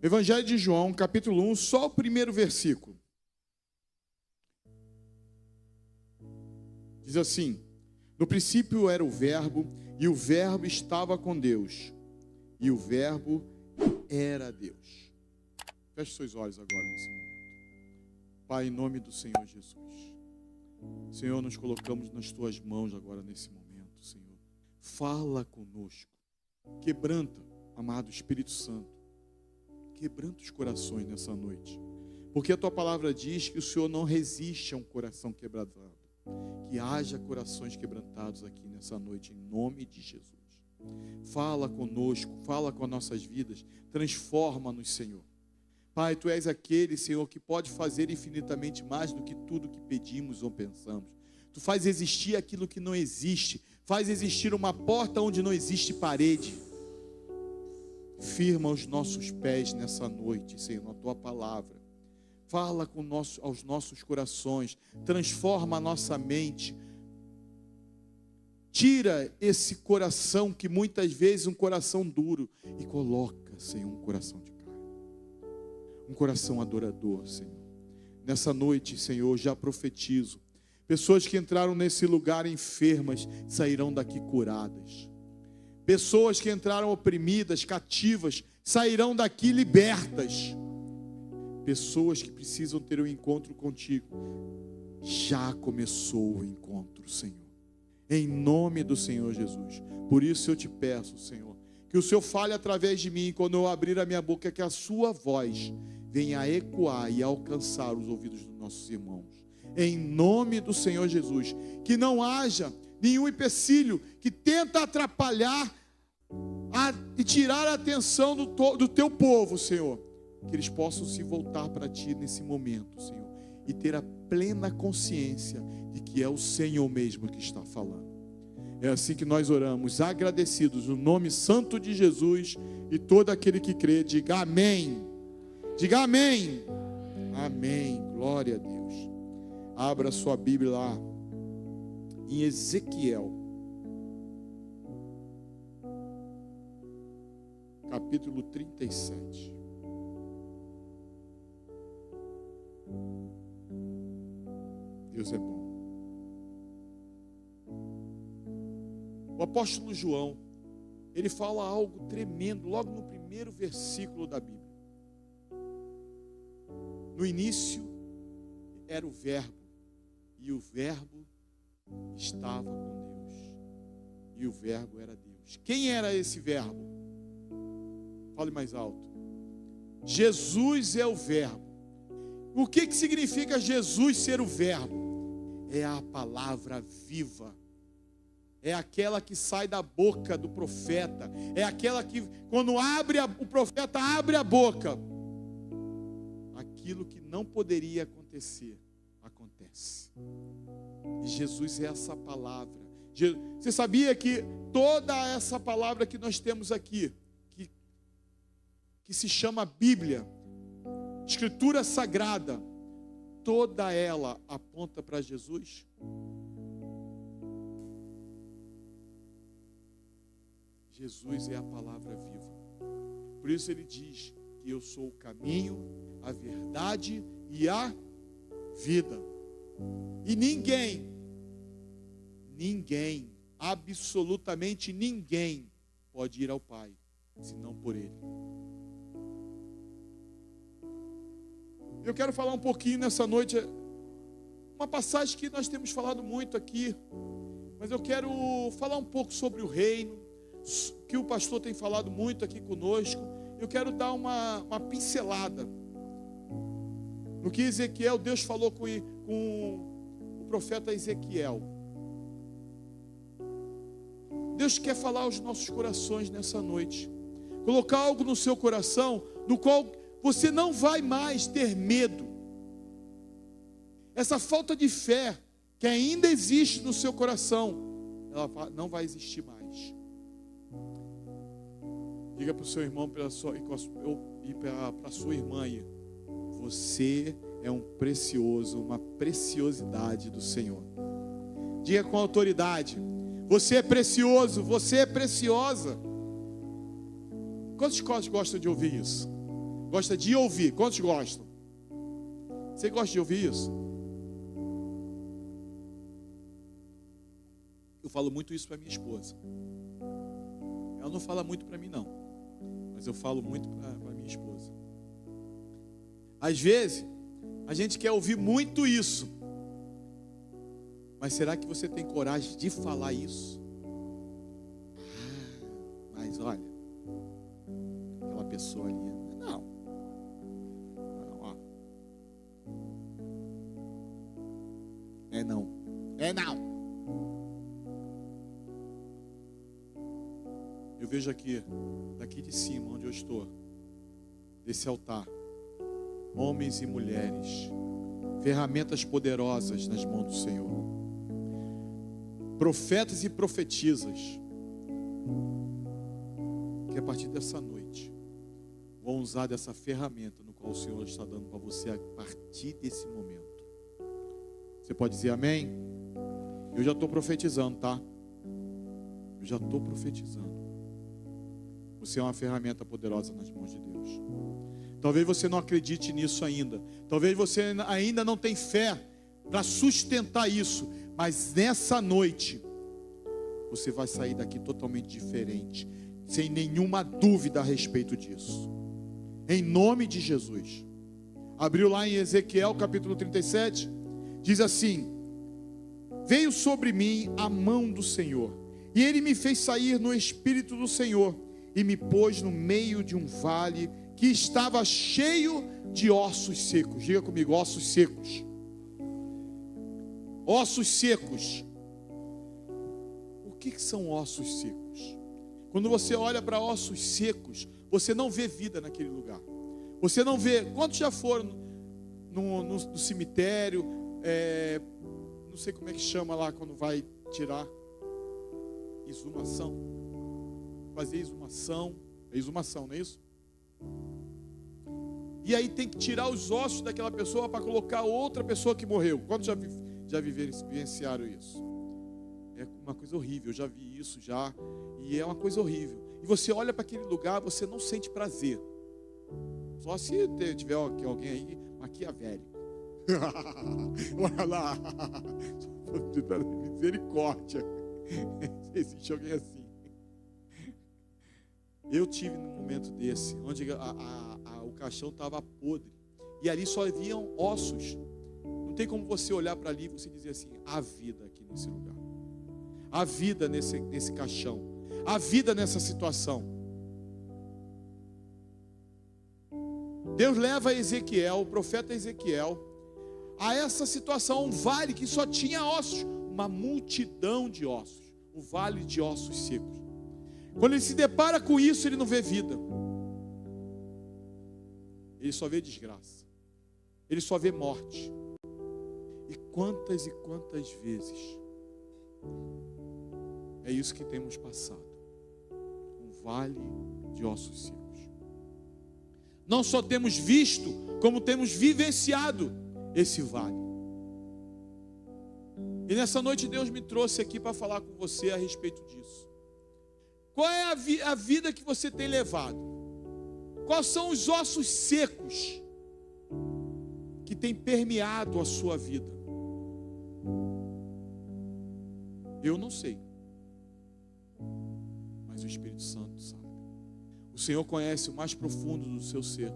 Evangelho de João, capítulo 1, só o primeiro versículo. Diz assim: no princípio era o Verbo, e o Verbo estava com Deus, e o Verbo era Deus. Feche seus olhos agora nesse momento. Pai, em nome do Senhor Jesus. Senhor, nos colocamos nas tuas mãos agora nesse momento, Senhor. Fala conosco. Quebranta, amado Espírito Santo. Quebranta os corações nessa noite. Porque a tua palavra diz que o Senhor não resiste a um coração quebrantado. Que haja corações quebrantados aqui nessa noite, em nome de Jesus. Fala conosco, fala com as nossas vidas, transforma-nos, Senhor. Pai, Tu és aquele, Senhor, que pode fazer infinitamente mais do que tudo que pedimos ou pensamos. Tu faz existir aquilo que não existe, faz existir uma porta onde não existe parede. Firma os nossos pés nessa noite, Senhor, na Tua palavra. Fala aos nossos corações, transforma a nossa mente. Tira esse coração que muitas vezes é um coração duro e coloca, Senhor, um coração de carne. Um coração adorador, Senhor. Nessa noite, Senhor, já profetizo. Pessoas que entraram nesse lugar enfermas sairão daqui curadas. Pessoas que entraram oprimidas, cativas, sairão daqui libertas. Pessoas que precisam ter um encontro contigo. Já começou o encontro, Senhor. Em nome do Senhor Jesus. Por isso eu te peço, Senhor, que o Senhor fale através de mim, quando eu abrir a minha boca, que a sua voz venha ecoar e alcançar os ouvidos dos nossos irmãos. Em nome do Senhor Jesus. Que não haja nenhum empecilho que tenta atrapalhar e tirar a atenção do teu povo, Senhor. Que eles possam se voltar para Ti nesse momento, Senhor, e ter a plena consciência de que é o Senhor mesmo que está falando. É assim que nós oramos, agradecidos no nome santo de Jesus, e todo aquele que crê, diga amém. Diga amém. Amém. Glória a Deus. Abra sua Bíblia lá em Ezequiel, capítulo 37. Deus é bom. O apóstolo João, ele fala algo tremendo logo no primeiro versículo da Bíblia. No início era o Verbo, e o Verbo estava com Deus, e o Verbo era Deus. Quem era esse Verbo? Fale mais alto. Jesus é o Verbo. O que significa Jesus ser o Verbo? É a palavra viva. É aquela que sai da boca do profeta. É aquela que, quando o profeta abre a boca, aquilo que não poderia acontecer, acontece. E Jesus é essa palavra. Você sabia que toda essa palavra que nós temos aqui, que se chama Bíblia, Escritura Sagrada, toda ela aponta para Jesus? Jesus é a palavra viva. Por isso ele diz que eu sou o caminho, a verdade e a vida. E ninguém, absolutamente ninguém pode ir ao Pai, senão por Ele. Eu quero falar um pouquinho nessa noite, uma passagem que nós temos falado muito aqui, mas eu quero falar um pouco sobre o reino, que o pastor tem falado muito aqui conosco. Eu quero dar uma pincelada no que Ezequiel, Deus falou com o profeta Ezequiel. Deus quer falar aos nossos corações nessa noite, colocar algo no seu coração, no qual você não vai mais ter medo. Essa falta de fé que ainda existe no seu coração, ela não vai existir mais. Diga para o seu irmão e para a sua irmã aí: você é um precioso, uma preciosidade do Senhor. Diga com autoridade: você é precioso, você é preciosa. Quantos gostam de ouvir isso? Gosta de ouvir. Quantos gostam? Você gosta de ouvir isso? Eu falo muito isso para minha esposa. Ela não fala muito para mim não, mas eu falo muito para minha esposa. Às vezes, a gente quer ouvir muito isso, mas será que você tem coragem de falar isso? Mas olha, aquela pessoa ali, não, ó. É não. Eu vejo aqui, daqui de cima, onde eu estou, desse altar, homens e mulheres, ferramentas poderosas nas mãos do Senhor, profetas e profetisas, que a partir dessa noite vão usar dessa ferramenta no qual o Senhor está dando para você a partir desse momento. Você pode dizer amém? Eu já estou profetizando, tá? Eu já estou profetizando. Você é uma ferramenta poderosa nas mãos de Deus. Talvez você não acredite nisso ainda. Talvez você ainda não tenha fé para sustentar isso. Mas nessa noite, você vai sair daqui totalmente diferente. Sem nenhuma dúvida a respeito disso. Em nome de Jesus. Abriu lá em Ezequiel capítulo 37. Diz assim: veio sobre mim a mão do Senhor, e Ele me fez sair no Espírito do Senhor, e me pôs no meio de um vale que estava cheio de ossos secos. Diga comigo, ossos secos. Ossos secos. O que são ossos secos? Quando você olha para ossos secos, você não vê vida naquele lugar. Você não vê. Quantos já foram no cemitério? Não sei como é que chama lá quando vai tirar exumação. Fazer exumação. É exumação, não é isso? E aí tem que tirar os ossos daquela pessoa para colocar outra pessoa que morreu. Quantos já vivenciaram isso? É uma coisa horrível, eu já vi isso já. E é uma coisa horrível. E você olha para aquele lugar, você não sente prazer. Só se tiver alguém aí maquiavélico. Olha lá. Misericórdia. Existe alguém assim. Eu tive num momento desse, onde o caixão estava podre. E ali só haviam ossos. Não tem como você olhar para ali e você dizer assim: há vida aqui nesse lugar. Há vida nesse caixão. Há vida nessa situação. Deus leva Ezequiel, o profeta Ezequiel, a essa situação, um vale que só tinha ossos, uma multidão de ossos, um vale de ossos secos. Quando ele se depara com isso, ele não vê vida, ele só vê desgraça, ele só vê morte. E quantas vezes é isso que temos passado, um vale de ossos secos. Não só temos visto, como temos vivenciado esse vale. E nessa noite Deus me trouxe aqui para falar com você a respeito disso. Qual é a vida que você tem levado? Quais são os ossos secos que têm permeado a sua vida? Eu não sei, mas o Espírito Santo sabe. O Senhor conhece o mais profundo do seu ser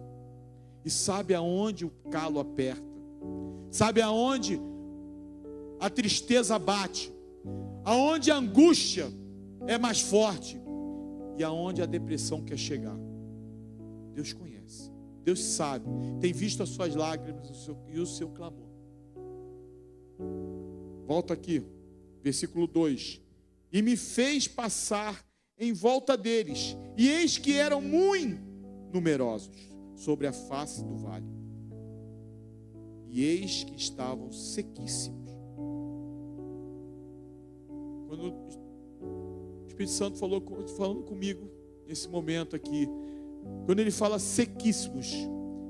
e sabe aonde o calo aperta, sabe aonde a tristeza bate, aonde a angústia é mais forte e aonde a depressão quer chegar. Deus conhece, Deus sabe, tem visto as suas lágrimas e o seu clamor. Volta aqui, versículo 2: e me fez passar em volta deles, e eis que eram muito numerosos sobre a face do vale, e eis que estavam sequíssimos. Quando o Espírito Santo falando comigo nesse momento aqui, quando ele fala sequíssimos,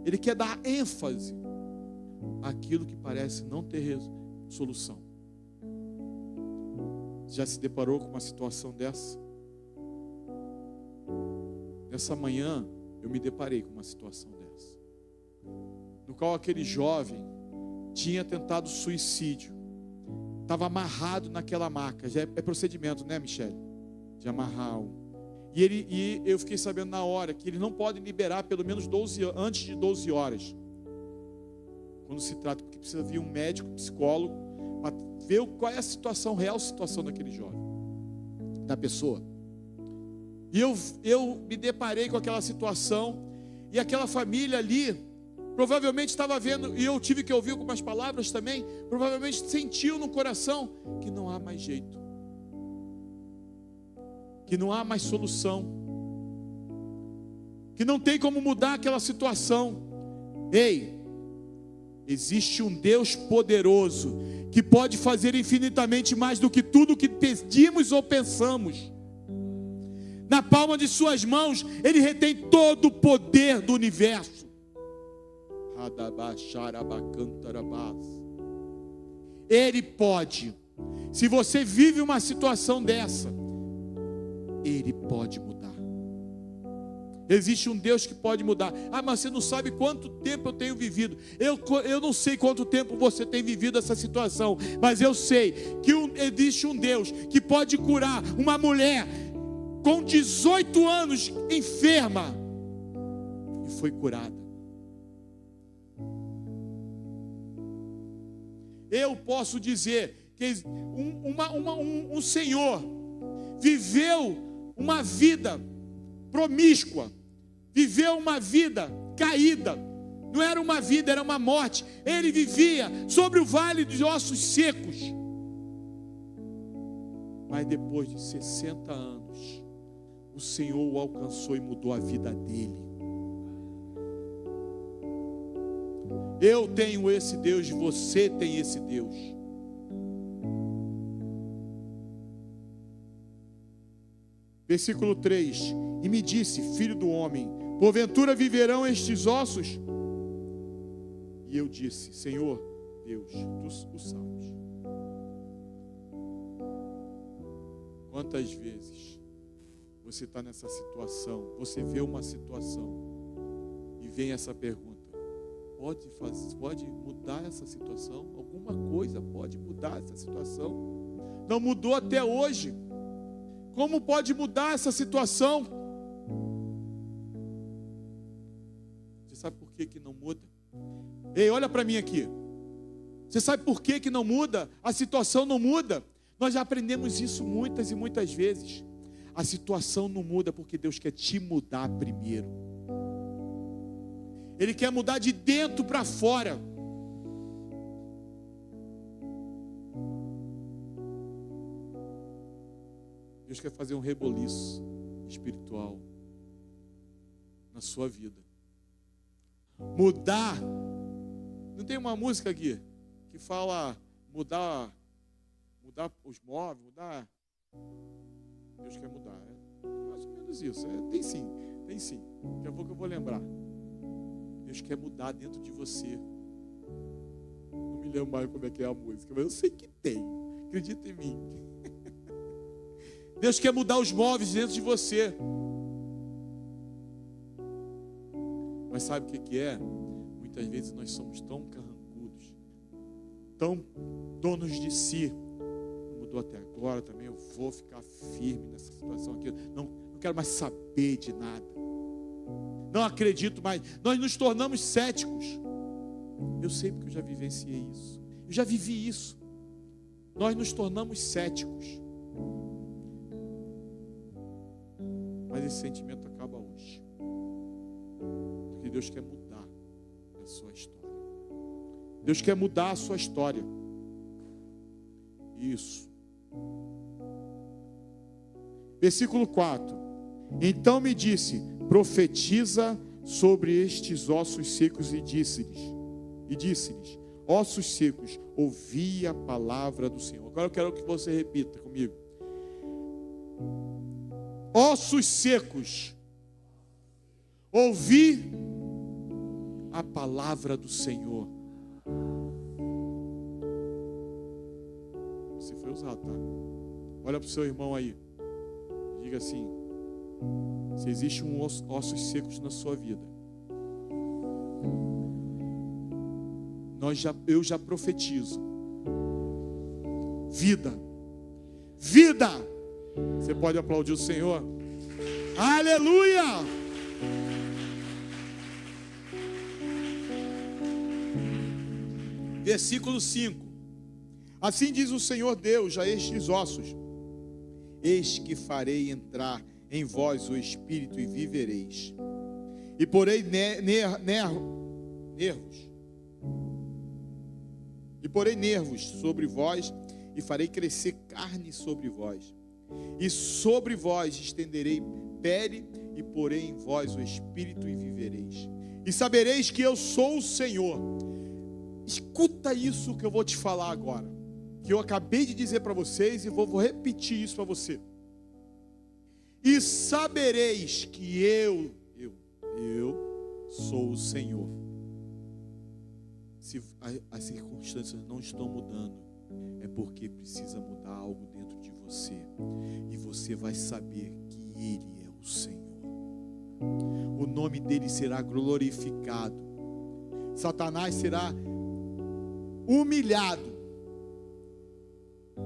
ele quer dar ênfase àquilo que parece não ter solução. Já se deparou com uma situação dessa? Nessa manhã eu me deparei com uma situação dessa. no qual aquele jovem tinha tentado suicídio. Estava amarrado naquela maca. Já é procedimento, né, Michele? De amarrar um. E eu fiquei sabendo na hora que eles não podem liberar pelo menos antes de 12 horas. Quando se trata, porque precisa vir um médico, psicólogo, para ver qual é a situação, real situação daquele jovem, da pessoa. E eu me deparei com aquela situação, e aquela família ali, provavelmente estava vendo, e eu tive que ouvir algumas palavras também, provavelmente sentiu no coração que não há mais jeito, que não há mais solução, que não tem como mudar aquela situação. Ei, existe um Deus poderoso, que pode fazer infinitamente mais do que tudo que pedimos ou pensamos. Na palma de suas mãos, Ele retém todo o poder do universo. Ele pode. Se você vive uma situação dessa, Ele pode mudar. Existe um Deus que pode mudar. Ah, mas você não sabe quanto tempo eu tenho vivido. Eu não sei quanto tempo você tem vivido essa situação, mas eu sei que existe um Deus que pode curar uma mulher com 18 anos enferma e foi curada. Eu posso dizer que um senhor viveu uma vida promíscua, viveu uma vida caída, não era uma vida, era uma morte. Ele vivia sobre o vale dos ossos secos, mas depois de 60 anos, o Senhor o alcançou e mudou a vida dele. Eu tenho esse Deus, você tem esse Deus. Versículo 3: E me disse: Filho do homem, porventura viverão estes ossos? E eu disse: Senhor Deus, tu o sabes. Quantas vezes você está nessa situação, você vê uma situação e vem essa pergunta: pode mudar essa situação? Alguma coisa pode mudar essa situação? Não mudou até hoje. Como pode mudar essa situação? Você sabe por que não muda? Ei, olha para mim aqui. Você sabe por que não muda? A situação não muda. Nós já aprendemos isso muitas e muitas vezes. A situação não muda porque Deus quer te mudar primeiro. Ele quer mudar de dentro para fora. Deus quer fazer um reboliço espiritual na sua vida. Mudar. Não tem uma música aqui que fala mudar os móveis, mudar. Deus quer mudar. É mais ou menos isso. Tem sim. Daqui a pouco eu vou lembrar. Deus quer mudar dentro de você. Não me lembro mais como é que é a música, mas eu sei que tem. Acredita em mim. Deus quer mudar os móveis dentro de você. Mas sabe o que é? Muitas vezes nós somos tão carrancudos, tão donos de si. Não mudou até agora também, eu vou ficar firme nessa situação aqui. Não quero mais saber de nada. Não acredito mais. Nós nos tornamos céticos. Eu sei porque eu já vivenciei isso. Eu já vivi isso. Nós nos tornamos céticos. Mas esse sentimento acaba hoje. Porque Deus quer mudar a sua história. Deus quer mudar a sua história. Isso. Versículo 4. Então me disse: profetiza sobre estes ossos secos, e disse-lhes: ossos secos, ouvi a palavra do Senhor. Agora eu quero que você repita comigo. Ossos secos, ouvi a palavra do Senhor. Você foi usado, tá? Olha para o seu irmão aí. Diga assim: se existe ossos secos na sua vida, eu já profetizo vida. Vida! Você pode aplaudir o Senhor? Aleluia! Versículo 5. Assim diz o Senhor Deus a estes ossos: eis que farei entrar em vós o Espírito e vivereis. E porei nervos sobre vós, e farei crescer carne sobre vós. E sobre vós estenderei pele, e porei em vós o Espírito e vivereis. E sabereis que eu sou o Senhor. Escuta isso que eu vou te falar agora, que eu acabei de dizer para vocês, e vou repetir isso para você. E sabereis que eu sou o Senhor. Se as circunstâncias não estão mudando, é porque precisa mudar algo dentro de você. E você vai saber que Ele é o Senhor. O nome dele será glorificado. Satanás será humilhado.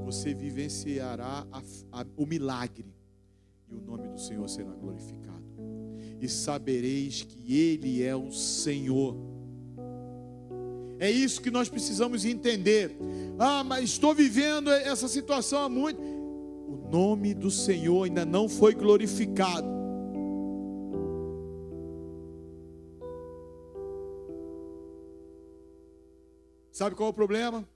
Você vivenciará o milagre. E o nome do Senhor será glorificado. E sabereis que Ele é o Senhor. É isso que nós precisamos entender. Mas estou vivendo essa situação há muito. O nome do Senhor ainda não foi glorificado. Sabe qual é o problema?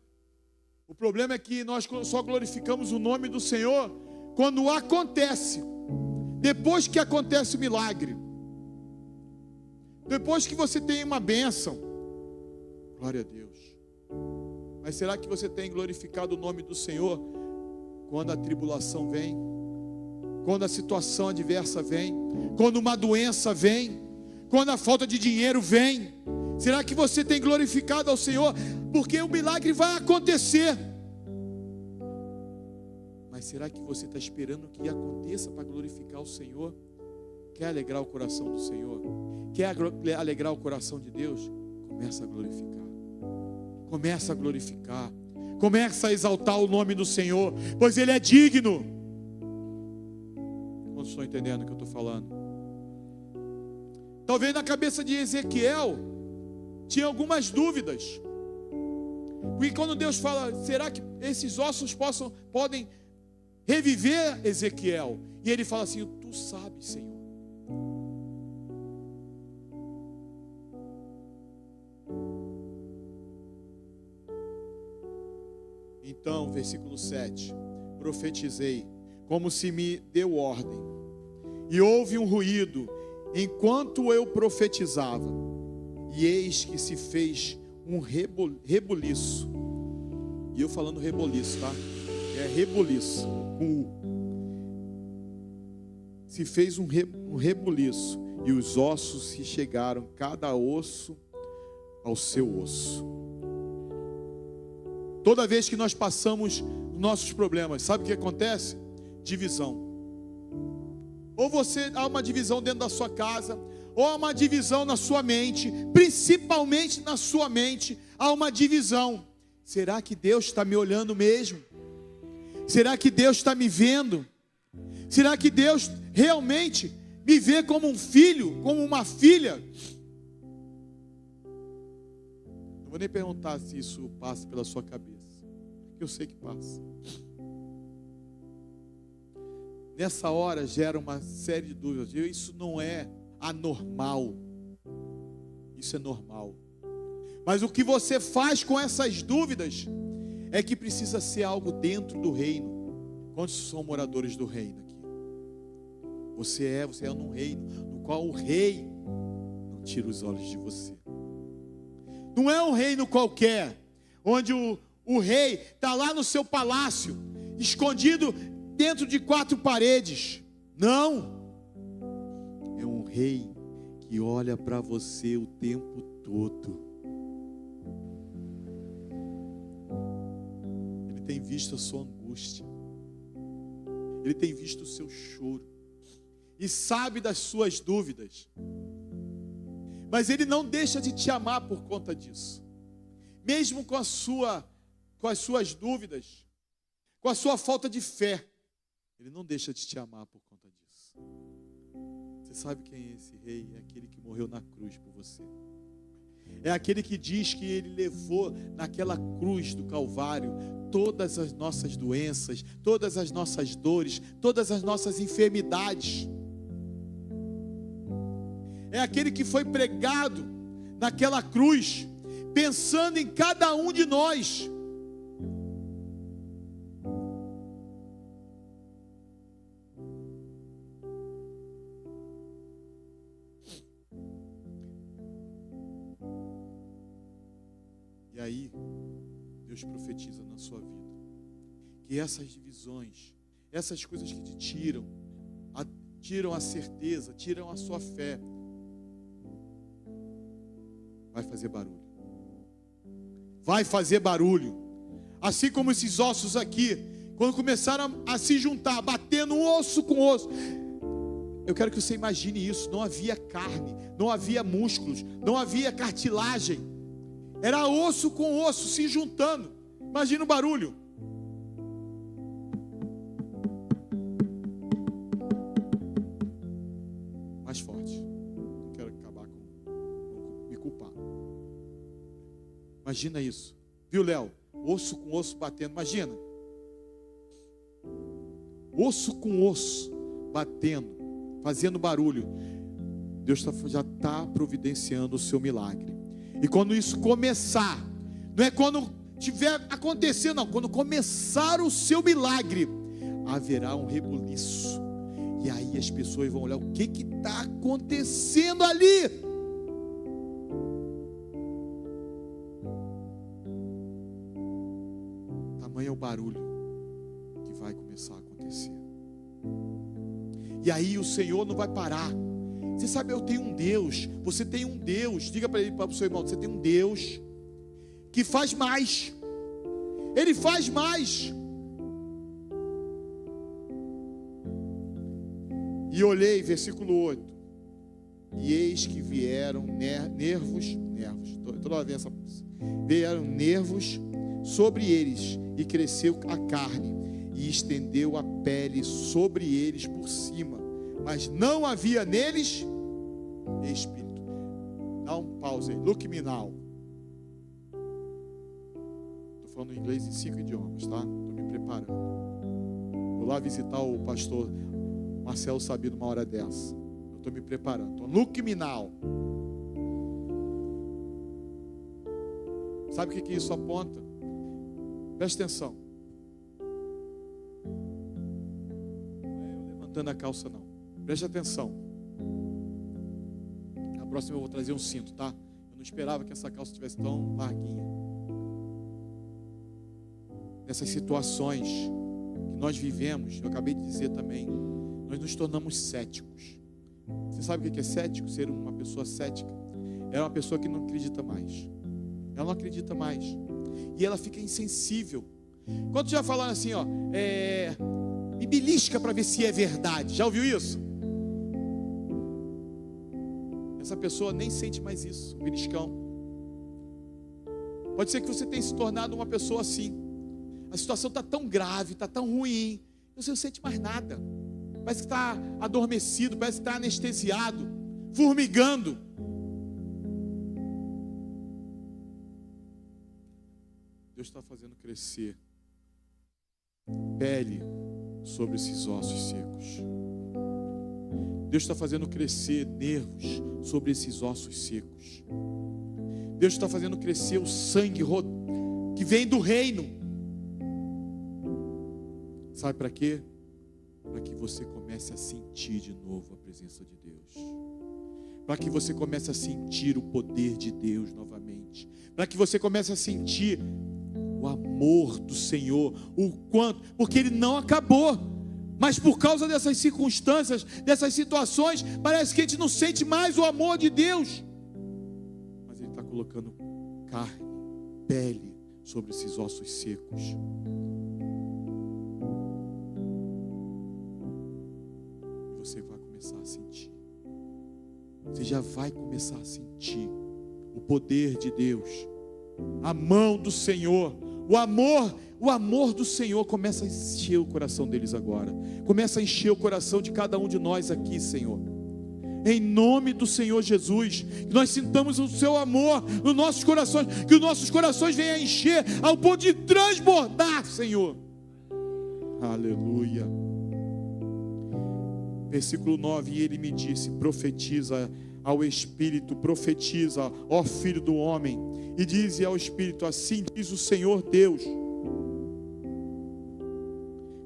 O problema é que nós só glorificamos o nome do Senhor quando acontece. Depois que acontece o milagre. Depois que você tem uma bênção. Glória a Deus. Mas será que você tem glorificado o nome do Senhor quando a tribulação vem? Quando a situação adversa vem? Quando uma doença vem? Quando a falta de dinheiro vem? Será que você tem glorificado ao Senhor? Porque o milagre vai acontecer. Mas será que você está esperando que aconteça para glorificar o Senhor? Quer alegrar o coração do Senhor? Quer alegrar o coração de Deus? Começa a glorificar. Começa a glorificar. Começa a exaltar o nome do Senhor, pois Ele é digno. Não estou entendendo o que eu estou falando. Talvez na cabeça de Ezequiel tinha algumas dúvidas. Porque quando Deus fala, será que esses ossos podem reviver Ezequiel? E ele fala assim, tu sabes, Senhor. Então, versículo 7, profetizei, como se me deu ordem, e houve um ruído, enquanto eu profetizava, e eis que se fez um rebuliço, e eu falando reboliço, tá? É rebuliço, com U. Se fez um rebuliço, e os ossos se chegaram, cada osso ao seu osso. Toda vez que nós passamos nossos problemas, sabe o que acontece? Divisão. Ou há uma divisão dentro da sua casa, ou há uma divisão na sua mente, principalmente na sua mente, há uma divisão. Será que Deus está me olhando mesmo? Será que Deus está me vendo? Será que Deus realmente me vê como um filho, como uma filha? Não vou nem perguntar se isso passa pela sua cabeça, porque eu sei que passa. Nessa hora gera uma série de dúvidas. Isso não é anormal, isso é normal. Mas o que você faz com essas dúvidas é que precisa ser algo dentro do reino. Quantos são moradores do reino aqui? Você é num reino no qual o rei não tira os olhos de você. Não é um reino qualquer, onde o rei está lá no seu palácio, escondido dentro de 4 paredes. Não. É um rei que olha para você o tempo todo. Ele tem visto a sua angústia. Ele tem visto o seu choro. E sabe das suas dúvidas. Mas Ele não deixa de te amar por conta disso. mesmo com as suas dúvidas, com a sua falta de fé, Ele não deixa de te amar por conta disso. Você sabe quem é esse rei? É aquele que morreu na cruz por você. É aquele que diz que Ele levou naquela cruz do Calvário todas as nossas doenças, todas as nossas dores, todas as nossas enfermidades. É aquele que foi pregado naquela cruz, pensando em cada um de nós. E aí, Deus profetiza na sua vida que essas divisões, essas coisas que te tiram a certeza, tiram a sua fé, vai fazer barulho. Vai fazer barulho. Assim como esses ossos aqui, quando começaram a se juntar, batendo osso com osso. Eu quero que você imagine isso. Não havia carne, não havia músculos, não havia cartilagem. Era osso com osso se juntando. Imagina o barulho. Mais forte. Não quero acabar com me culpar. Imagina isso. Viu, Léo? Osso com osso batendo. Imagina. Osso com osso batendo, fazendo barulho. Deus já está providenciando o seu milagre. E quando isso começar, não é quando estiver acontecendo, não. Quando começar o seu milagre, haverá um rebuliço. E aí as pessoas vão olhar o que está acontecendo ali. Tamanho é o barulho que vai começar a acontecer. E aí o Senhor não vai parar. Você sabe, eu tenho um Deus. Você tem um Deus. Diga para ele, para o seu irmão, você tem um Deus que faz mais. Ele faz mais. E olhei, versículo 8. E eis que vieram nervos, toda vez essa vieram nervos sobre eles, e cresceu a carne, e estendeu a pele sobre eles por cima, mas não havia neles espírito. Dá um pause aí. Look me now. Estou falando inglês em 5 idiomas, tá? Estou me preparando. Vou lá visitar o pastor Marcelo Sabino uma hora dessa. Eu estou me preparando. Então, look me now. Sabe o que isso aponta? Presta atenção. Não é eu levantando a calça, não. Preste atenção. Na próxima eu vou trazer um cinto, tá? Eu não esperava que essa calça estivesse tão larguinha. Nessas situações que nós vivemos, eu acabei de dizer também, nós nos tornamos céticos. Você sabe o que é cético? Ser uma pessoa cética é uma pessoa que não acredita mais. Ela não acredita mais. E ela fica insensível. Quantos já falaram assim, ó, me belisca para ver se é verdade? Já ouviu isso? Essa pessoa nem sente mais isso, o beliscão. Pode ser que você tenha se tornado uma pessoa assim. A situação está tão grave, está tão ruim, você não sente mais nada. Parece que está adormecido, parece que está anestesiado, formigando. Deus está fazendo crescer pele sobre esses ossos secos. Deus está fazendo crescer nervos sobre esses ossos secos. Deus está fazendo crescer o sangue que vem do reino. Sabe para quê? Para que você comece a sentir de novo a presença de Deus. Para que você comece a sentir o poder de Deus novamente. Para que você comece a sentir o amor do Senhor, o quanto, porque Ele não acabou, mas por causa dessas circunstâncias, dessas situações, parece que a gente não sente mais o amor de Deus, mas Ele está colocando carne, pele sobre esses ossos secos. E você vai começar a sentir, você já vai começar a sentir o poder de Deus. A mão do Senhor, o amor do Senhor começa a encher o coração deles agora. Começa a encher o coração de cada um de nós aqui, Senhor. Em nome do Senhor Jesus, que nós sintamos o seu amor nos nossos corações, que os nossos corações venham a encher ao ponto de transbordar, Senhor. Aleluia. Versículo 9, e ele me disse: profetiza ao Espírito, profetiza, ó Filho do homem, e dize ao Espírito: assim diz o Senhor Deus: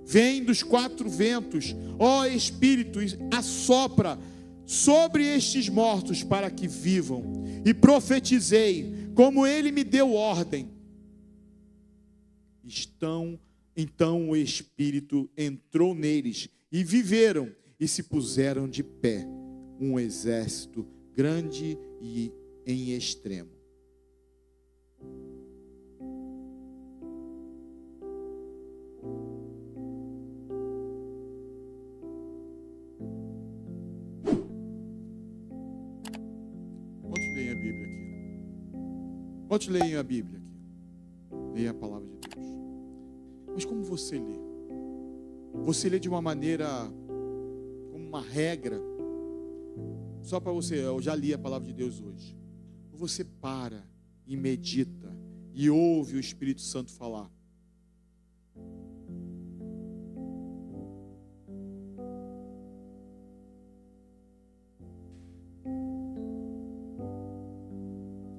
vem dos quatro ventos, ó Espírito, assopra sobre estes mortos para que vivam. E profetizei, como ele me deu ordem. Então o Espírito entrou neles, e viveram, e se puseram de pé, um exército grande e em extremo. Quantos leem a Bíblia aqui? Quantos leem a Bíblia aqui? Leem a palavra de Deus. Mas como você lê? Você lê de uma maneira, como uma regra, só para você: eu já li a palavra de Deus hoje. Ou você para e medita e ouve o Espírito Santo falar?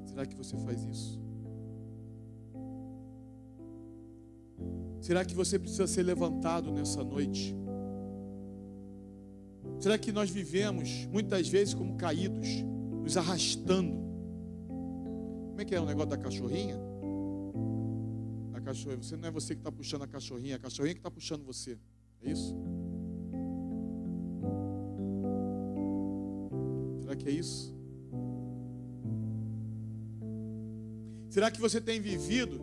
Será que você faz isso? Será que você precisa ser levantado nessa noite? Será que nós vivemos muitas vezes como caídos, nos arrastando? Como é que é o negócio da cachorrinha? A cachorrinha, não é você que está puxando a cachorrinha que está puxando você. É isso? Será que é isso? Será que você tem vivido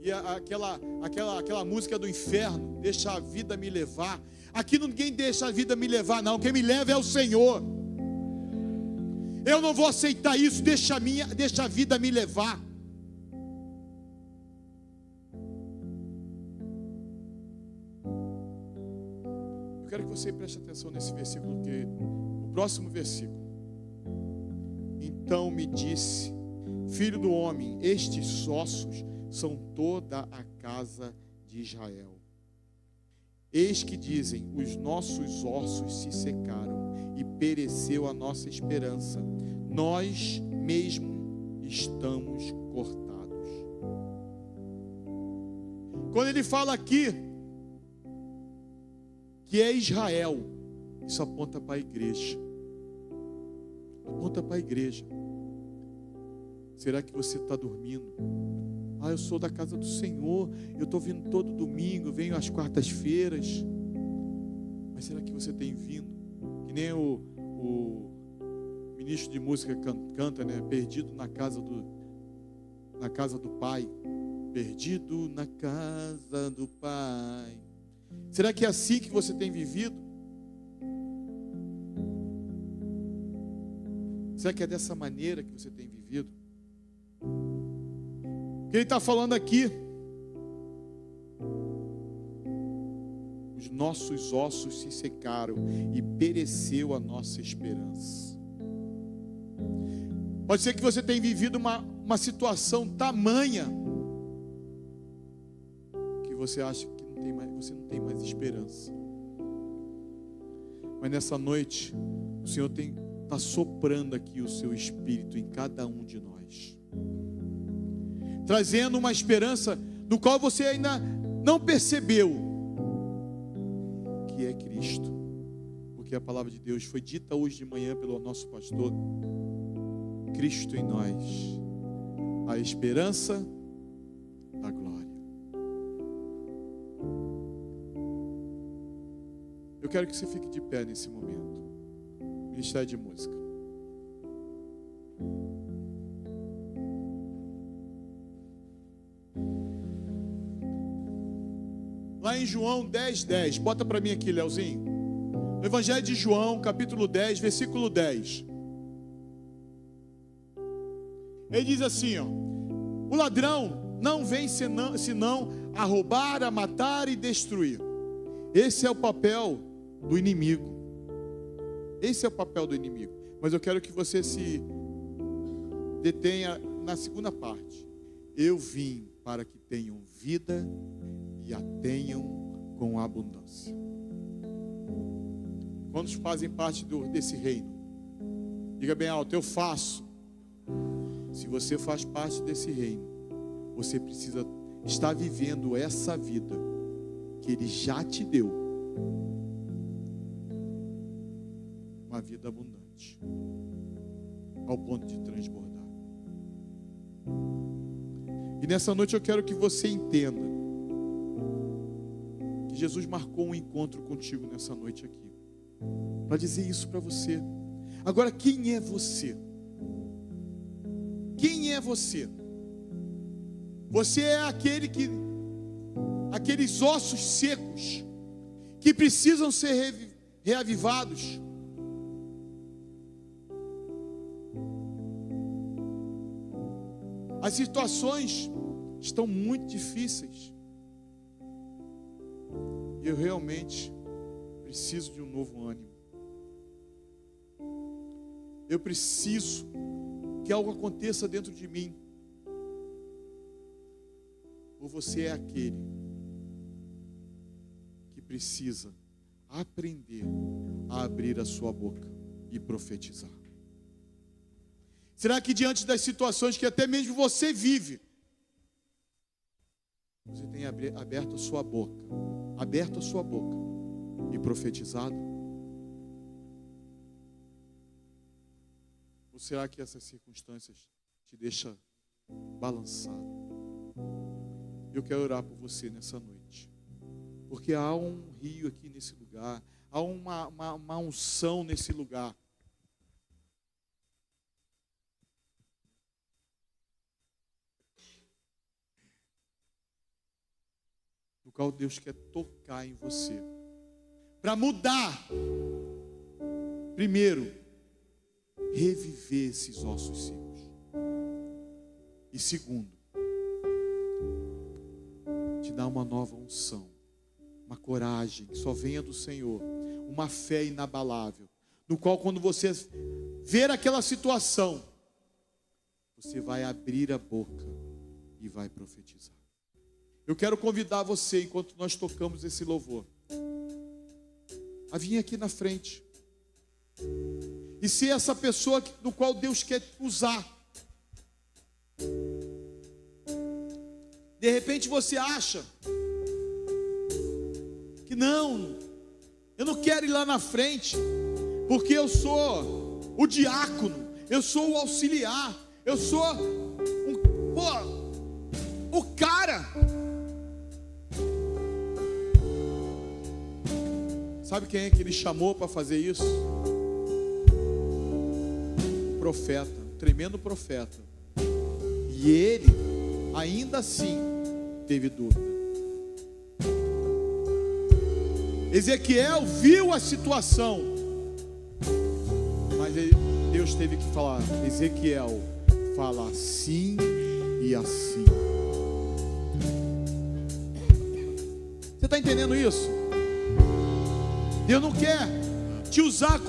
e aquela música do inferno, deixa a vida me levar? Aqui ninguém deixa a vida me levar, não. Quem me leva é o Senhor. Eu não vou aceitar isso. Deixa a vida me levar. Eu quero que você preste atenção nesse versículo, que o próximo versículo. Então me disse: filho do homem, estes ossos são toda a casa de Israel. Eis que dizem: os nossos ossos se secaram e pereceu a nossa esperança. Nós mesmo estamos cortados. Quando ele fala aqui que é Israel, isso aponta para a igreja. Aponta para a igreja. Será que você está dormindo? Eu sou da casa do Senhor, eu estou vindo todo domingo, venho às quartas-feiras. Mas será que você tem vindo? Que nem o ministro de música canta, né? Perdido na casa do Pai. Perdido na casa do Pai. Será que é assim que você tem vivido? Será que é dessa maneira que você tem vivido? Ele está falando aqui: os nossos ossos se secaram e pereceu a nossa esperança. Pode ser que você tenha vivido uma situação tamanha que você acha que você não tem mais esperança. Mas nessa noite o Senhor está soprando aqui o seu Espírito em cada um de nós, trazendo uma esperança do qual você ainda não percebeu, que é Cristo. Porque a palavra de Deus foi dita hoje de manhã pelo nosso pastor: Cristo em nós, a esperança da glória. Eu quero que você fique de pé nesse momento. Ministério de música. Lá em João 10:10, bota para mim aqui, Leozinho. No Evangelho de João, capítulo 10, versículo 10. Ele diz assim, ó: o ladrão não vem senão a roubar, a matar e destruir. Esse é o papel do inimigo. Esse é o papel do inimigo. Mas eu quero que você se detenha na segunda parte. Eu vim para que tenham vida e a tenham com abundância. Quantos fazem parte desse reino? Diga bem alto: eu faço. Se você faz parte desse reino, você precisa estar vivendo essa vida que Ele já te deu, uma vida abundante, ao ponto de transbordar. E nessa noite eu quero que você entenda que Jesus marcou um encontro contigo nessa noite aqui, para dizer isso para você. Agora, quem é você? Quem é você? Você é aqueles ossos secos que precisam ser reavivados. As situações estão muito difíceis. Eu realmente preciso de um novo ânimo. Eu preciso que algo aconteça dentro de mim. Ou você é aquele que precisa aprender a abrir a sua boca e profetizar? Será que diante das situações que até mesmo você vive, você tem aberto a sua boca e profetizado? Ou será que essas circunstâncias te deixam balançado? Eu quero orar por você nessa noite, porque há um rio aqui nesse lugar, há uma unção nesse lugar, no qual Deus quer tocar em você, para mudar. Primeiro, reviver esses ossos secos. E segundo, te dar uma nova unção, uma coragem que só venha do Senhor, uma fé inabalável, no qual quando você ver aquela situação, você vai abrir a boca e vai profetizar. Eu quero convidar você, enquanto nós tocamos esse louvor, a vir aqui na frente e ser essa pessoa no qual Deus quer usar. De repente você acha que não, eu não quero ir lá na frente, porque eu sou o diácono, eu sou o auxiliar, eu sou o cara. Sabe quem é que Ele chamou para fazer isso? Um profeta, um tremendo profeta. E ele, ainda assim, teve dúvida. Ezequiel viu a situação, mas Deus teve que falar: Ezequiel, fala assim e assim. Você está entendendo isso? Deus não quer te usar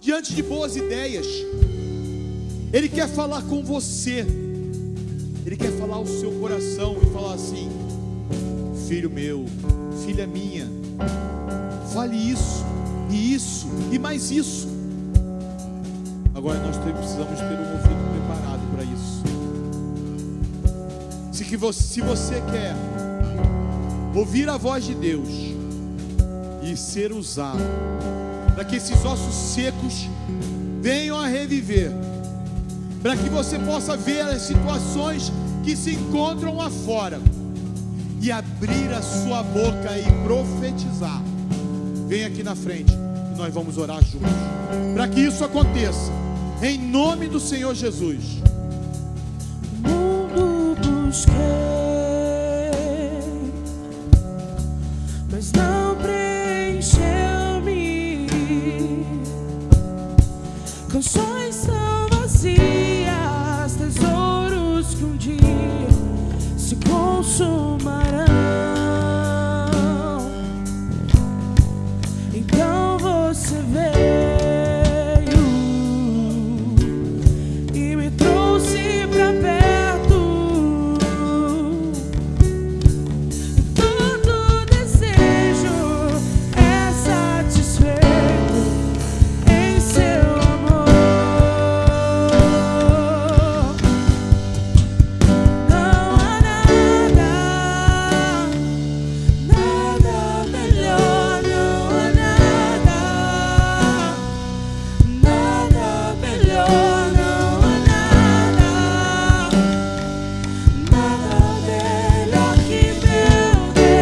diante de boas ideias. Ele quer falar com você. Ele quer falar ao seu coração e falar assim: filho meu, filha minha, fale isso, e mais isso. Agora nós precisamos ter um ouvido preparado para isso. Se você quer ouvir a voz de Deus e ser usado, para que esses ossos secos venham a reviver, para que você possa ver as situações que se encontram lá fora e abrir a sua boca e profetizar, vem aqui na frente e nós vamos orar juntos, para que isso aconteça, em nome do Senhor Jesus. O mundo busquei, mas não preencheu-me. Canções são vazias, tesouros consumarão. Então você veio e me trouxe pra perto. Todo desejo é satisfeito em seu amor. Não há nada, nada melhor, não há nada, nada melhor, não há nada, nada melhor que meu Deus.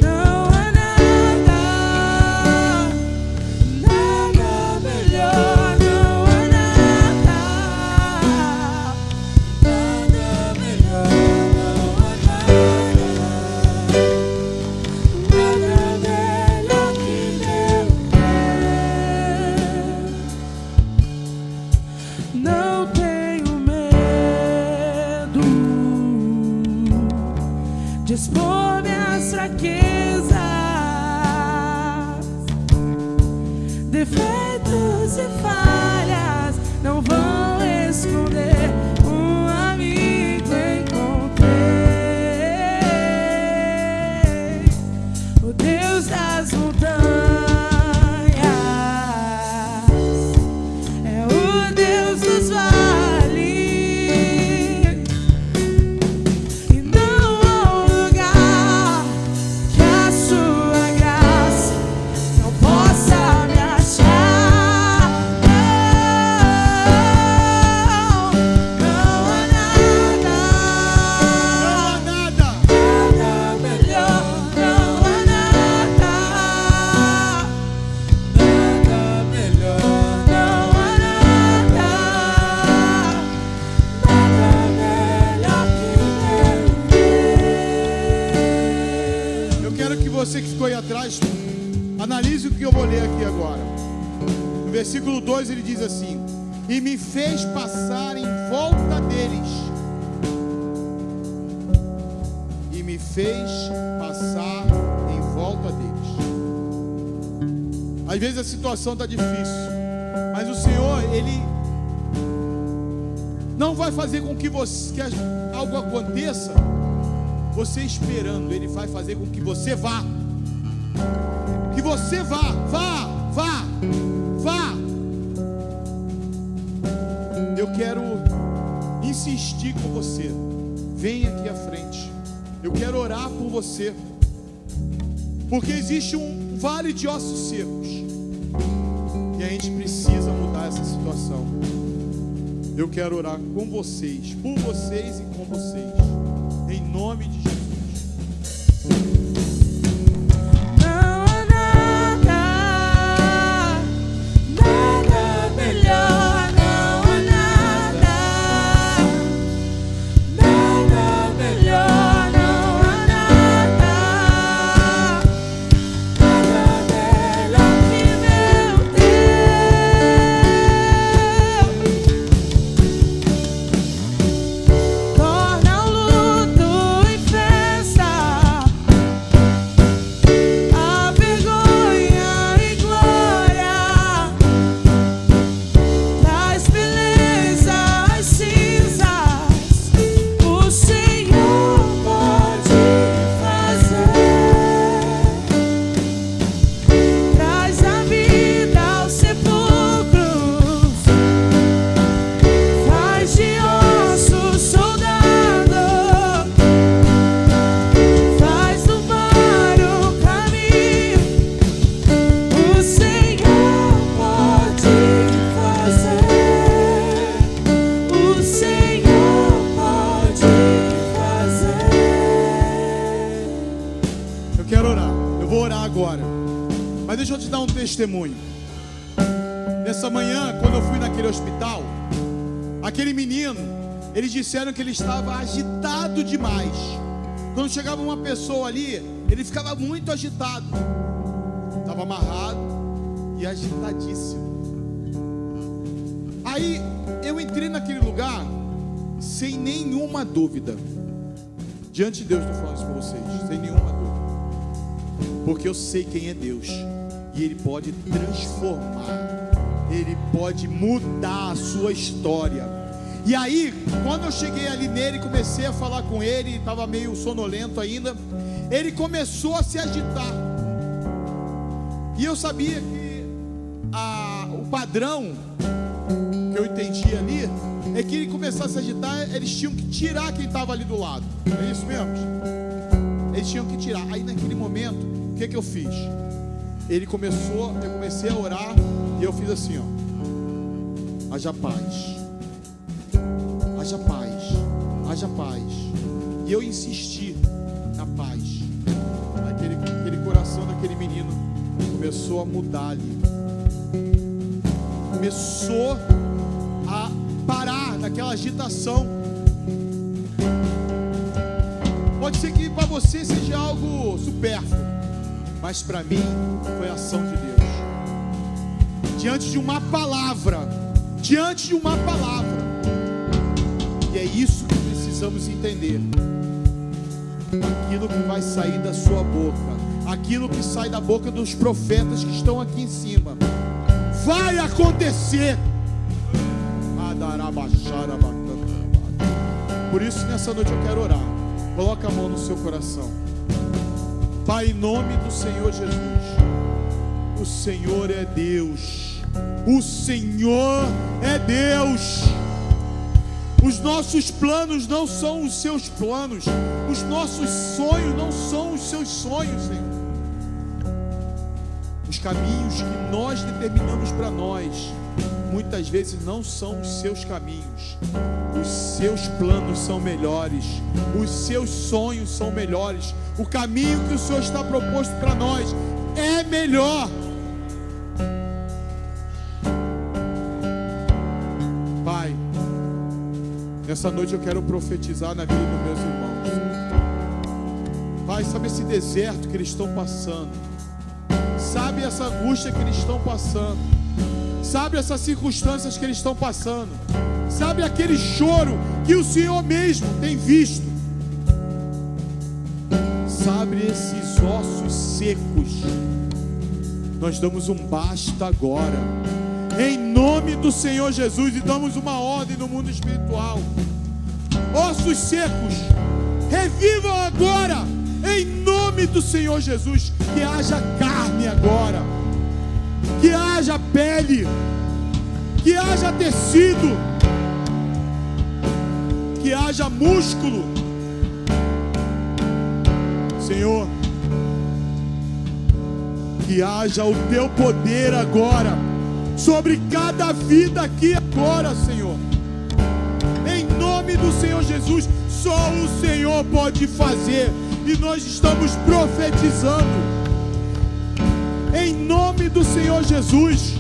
Não há nada, nada melhor, não há nada, nada melhor, não há nada, nada melhor que meu Deus. Não tenho medo de expor minhas fraquezas, defeitos e falhas não vão esconder. Um amigo encontrei, o Deus das montanhas, é o Deus dos vales, e não há um lugar que a sua graça não possa me achar. Não há nada, nada melhor, não há nada, nada melhor, não há nada, nada melhor que meu Deus. Eu quero que você que ficou aí atrás analise o que eu vou ler aqui agora. No versículo 2 ele diz assim: e me fez passar em volta deles. E me fez passar em volta deles. Às vezes a situação está difícil, mas o Senhor, Ele não vai fazer com que algo aconteça você esperando. Ele vai fazer com que você vá. Que você vá. Eu quero insistir com você. Vem aqui à frente. Eu quero orar por você. Porque existe um vale de ossos secos. E a gente precisa mudar essa situação. Eu quero orar com vocês, por vocês e com vocês. Em nome de Jesus. Não há nada, nada melhor, não há nada, nada melhor, não há nada, nada melhor que meu Deus. Torna o luto em festa, a vergonha em glória, traz beleza às cinzas. O Senhor pode fazer, traz a vida aos sepulcros, faz de ossos soldado, faz do mar o caminho. O Senhor pode fazer, o Senhor pode fazer. Eu quero orar. Eu vou orar agora. Mas deixa eu te dar um testemunho. Nessa manhã, quando eu fui naquele hospital, aquele menino, eles disseram que ele estava agitado demais. Quando chegava uma pessoa ali, ele ficava muito agitado. Estava amarrado e agitadíssimo. Aí eu entrei naquele lugar sem nenhuma dúvida, diante de Deus, estou falando isso para vocês, sem nenhuma dúvida, porque eu sei quem é Deus, e Ele pode transformar, Ele pode mudar a sua história. E aí, quando eu cheguei ali nele, comecei a falar com ele, estava meio sonolento ainda, ele começou a se agitar, e eu sabia que o padrão que eu entendi ali é que ele começasse a se agitar, eles tinham que tirar quem estava ali do lado. É isso mesmo? Eles tinham que tirar. Aí naquele momento, o que eu fiz? Eu comecei a orar, e eu fiz assim, ó: haja paz, haja paz, haja paz. E eu insisti na paz. Aquele coração daquele menino começou a mudar ali, começou a parar naquela agitação. Pode ser que para você seja algo supérfluo, mas para mim foi a ação de Deus, diante de uma palavra, e é isso que precisamos entender. Aquilo que vai sair da sua boca, aquilo que sai da boca dos profetas que estão aqui em cima, vai acontecer. Por isso nessa noite eu quero orar. Coloca a mão no seu coração. Pai, em nome do Senhor Jesus, o Senhor é Deus, o Senhor é Deus. Os nossos planos não são os seus planos, os nossos sonhos não são os seus sonhos, Senhor. Os caminhos que nós determinamos para nós, muitas vezes não são os seus caminhos. Os seus planos são melhores, os seus sonhos são melhores. O caminho que o Senhor está proposto para nós é melhor. Pai, nessa noite eu quero profetizar na vida dos meus irmãos. Pai, sabe esse deserto que eles estão passando, sabe essa angústia que eles estão passando, sabe essas circunstâncias que eles estão passando, sabe aquele choro que o Senhor mesmo tem visto, sabe esses ossos secos. Nós damos um basta agora, em nome do Senhor Jesus, e damos uma ordem no mundo espiritual. Ossos secos, revivam agora, em nome do Senhor Jesus. Que haja carne agora, que haja pele, que haja tecido, que haja músculo. Senhor, que haja o teu poder agora sobre cada vida aqui agora, Senhor. Em nome do Senhor Jesus, só o Senhor pode fazer, e nós estamos profetizando em nome do Senhor Jesus.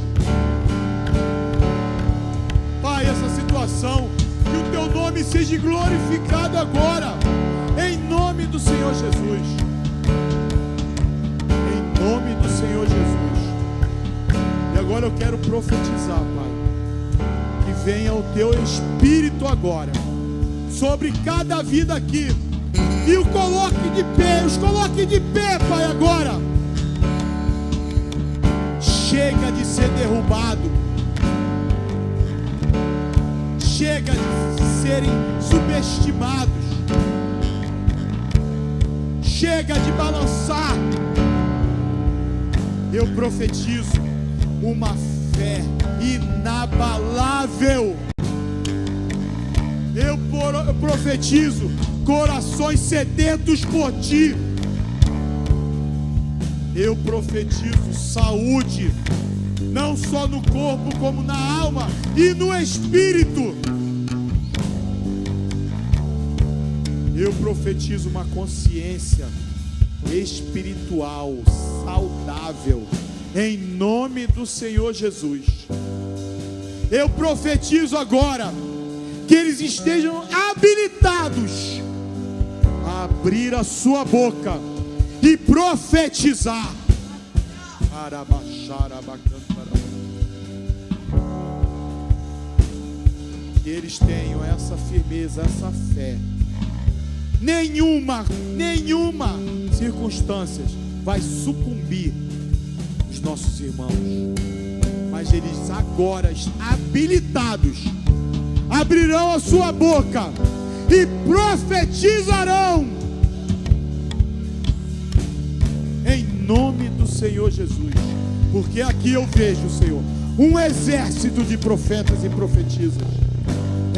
Pai, essa situação, que o teu nome seja glorificado agora, em nome do Senhor Jesus, em nome do Senhor Jesus. E agora eu quero profetizar, Pai, que venha o teu Espírito agora sobre cada vida aqui, e os coloque de pé, Pai, agora. Chega de ser derrubado, chega de serem subestimados, chega de balançar. Eu profetizo uma fé inabalável. Eu profetizo corações sedentos por ti. Eu profetizo saúde, não só no corpo, como na alma e no espírito. Eu profetizo uma consciência espiritual saudável, em nome do Senhor Jesus. Eu profetizo agora que eles estejam habilitados a abrir a sua boca e profetizar. que eles tenham essa firmeza, essa fé. Nenhuma circunstância vai sucumbir os nossos irmãos, mas eles agora, habilitados, abrirão a sua boca e profetizarão em nome do Senhor Jesus, porque aqui eu vejo, Senhor, um exército de profetas e profetisas,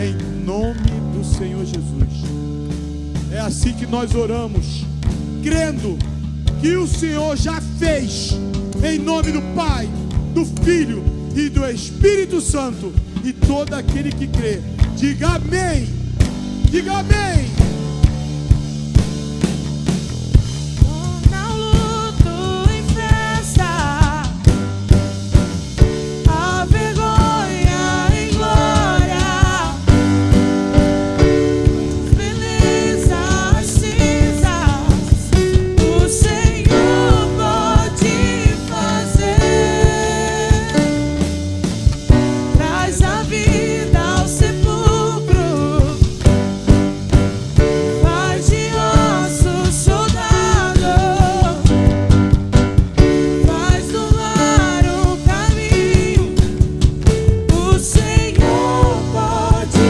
em nome do Senhor Jesus. É assim que nós oramos, crendo que o Senhor já fez, em nome do Pai, do Filho e do Espírito Santo. E todo aquele que crê, diga amém, diga amém. Não luto em festa, a vergonha em glória, beleza as cinzas, o Senhor pode fazer. Traz a vida ao sepulcro, faz de ossos soldado, faz do lar um caminho, o Senhor pode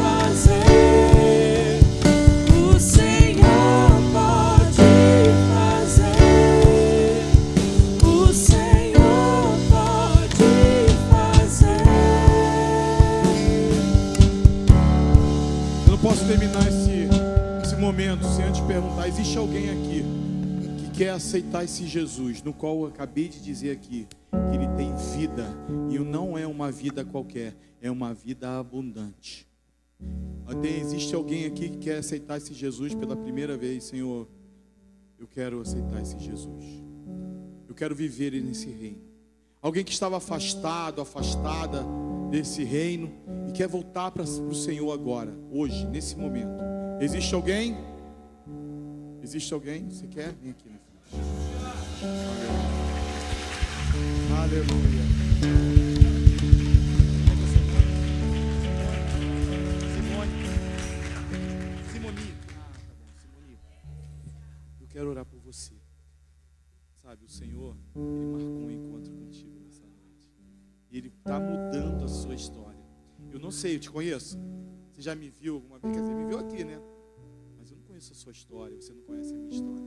fazer, o Senhor pode fazer, o Senhor pode fazer. Eu não posso terminar esse momento sem antes perguntar: existe alguém aqui que quer aceitar esse Jesus, no qual eu acabei de dizer aqui, que ele tem vida, e não é uma vida qualquer, é uma vida abundante? Existe alguém aqui que quer aceitar esse Jesus pela primeira vez? Senhor, eu quero aceitar esse Jesus, eu quero viver nesse reino. Alguém que estava afastado, afastada desse reino e quer voltar para o Senhor agora, hoje, nesse momento. Existe alguém? Existe alguém? Você quer? Vem aqui na frente. Aleluia. Simone. Simone. Eu quero orar por você. Sabe, o Senhor, Ele marcou um encontro contigo nessa noite. E Ele está mudando a sua história. Eu não sei, eu te conheço. Você já me viu alguma vez? Quer dizer, me viu aqui, né? Mas eu não conheço a sua história, você não conhece a minha história.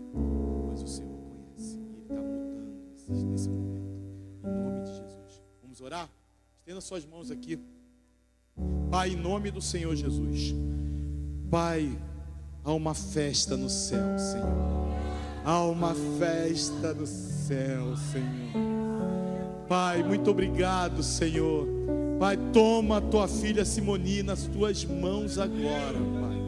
Mas o Senhor conhece. E Ele está mudando nesse momento. Em nome de Jesus. Vamos orar? Estenda suas mãos aqui. Pai, em nome do Senhor Jesus. Pai, há uma festa no céu, Senhor. Há uma festa no céu, Senhor. Pai, muito obrigado, Senhor. Pai, toma a tua filha Simone nas tuas mãos agora, Pai.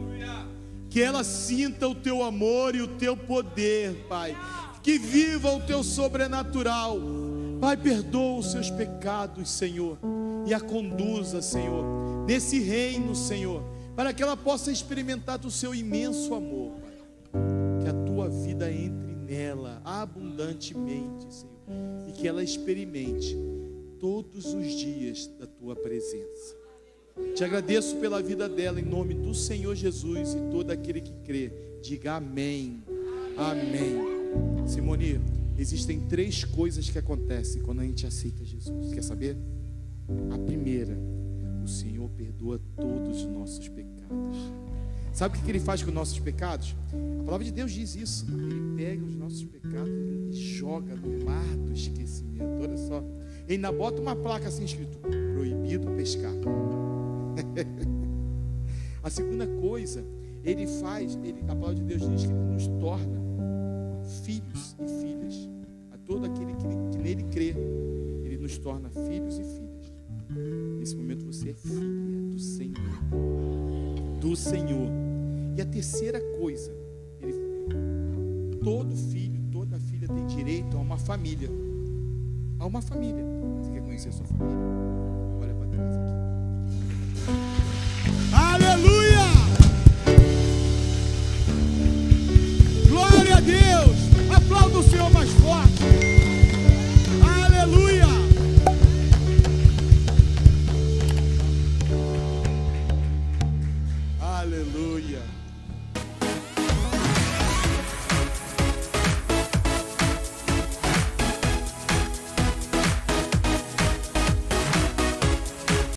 Que ela sinta o teu amor e o teu poder, Pai. Que viva o teu sobrenatural. Pai, perdoa os seus pecados, Senhor. E a conduza, Senhor, nesse reino, Senhor, para que ela possa experimentar do seu imenso amor, Pai. Que a tua vida entre nela abundantemente, Senhor, e que ela experimente todos os dias da tua presença. Te agradeço pela vida dela, em nome do Senhor Jesus, e todo aquele que crê, diga amém, amém. Simone, existem 3 coisas que acontecem quando a gente aceita Jesus. Quer saber? A primeira, o Senhor perdoa todos os nossos pecados. Sabe o que Ele faz com os nossos pecados? A palavra de Deus diz isso. Ele pega os nossos pecados e joga no mar do esquecimento. Olha só. Ele ainda bota uma placa assim escrito: proibido pescar. A segunda coisa, Ele faz, a palavra de Deus diz que Ele nos torna filhos e filhas. A todo aquele que nele crê, Ele nos torna filhos e filhas. Nesse momento você é filha do Senhor. Do Senhor. E a terceira coisa, todo filho, toda filha tem direito a uma família. A uma família. Você quer conhecer a sua família? Olha para trás aqui. Aleluia! Glória a Deus! Aplauda o Senhor mais forte. Aleluia! Aleluia.